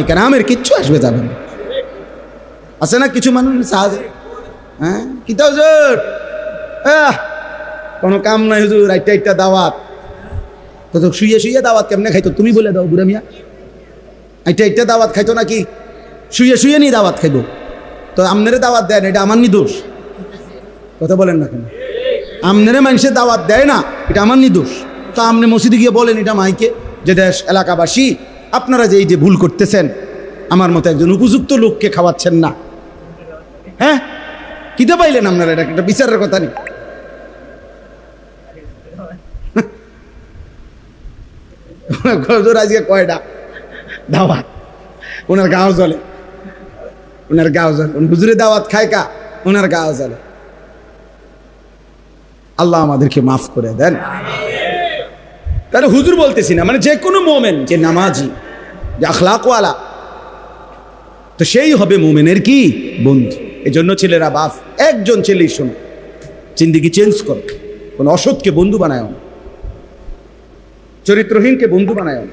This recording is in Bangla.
কেন আমের কিচ্ছু আসবে যাবে না। আছে না কিছু মানুষ সাহায্য, হ্যাঁ কিতা হুজুর কোনো কাম নাই হুজুর, একটা দাওয়াত তো শুয়ে শুয়ে দাওয়াত কেমনে খাইতো তুমি বলে দাও বুড়া মিয়া। একটা দাওয়াত খাইতো নাকি শুয়ে শুয়ে নি দাওয়াত খাইব? তো আমনেরে দাওয়াত দেয় না, এটা আমার নি দোষ। কথা বলেন না কেন? আমনেরে মানুষের দাওয়াত দেয় না, এটা আমার নি দোষ। তো আপনি মসজিদে গিয়ে বলেন এটা মাইকে যে দেশ এলাকাবাসী আপনারা যে এই যে ভুল করতেছেন, আমার মতো একজন উপযুক্ত লোককে খাওয়াচ্ছেন না। হ্যাঁ কিতে পাইলেন আপনারা? এটা একটা বিচারের কথা নেই। আজকে কয়টা দাওয়াত ওনার গাও জ্বলে, ওনার গাও জ্বলে। হুজুরে দাওয়াত খায় কা, ওনার গাও জ্বলে। আল্লাহ আমাদেরকে মাফ করে দেন। তাহলে হুজুর বলতেছি না, মানে যে কোনো মোমেন যে নামাজি, যে আখলাকওয়ালা, তো সেই হবে মোমেনের কি বন্ধু। এই জন্য ছেলেরা বাপ একজন ছেলেই শোনো, জিন্দিগি চেঞ্জ করো। কোন অসৎকে বন্ধু বানায় না, চরিত্রহীনকে বন্ধু বানায় না।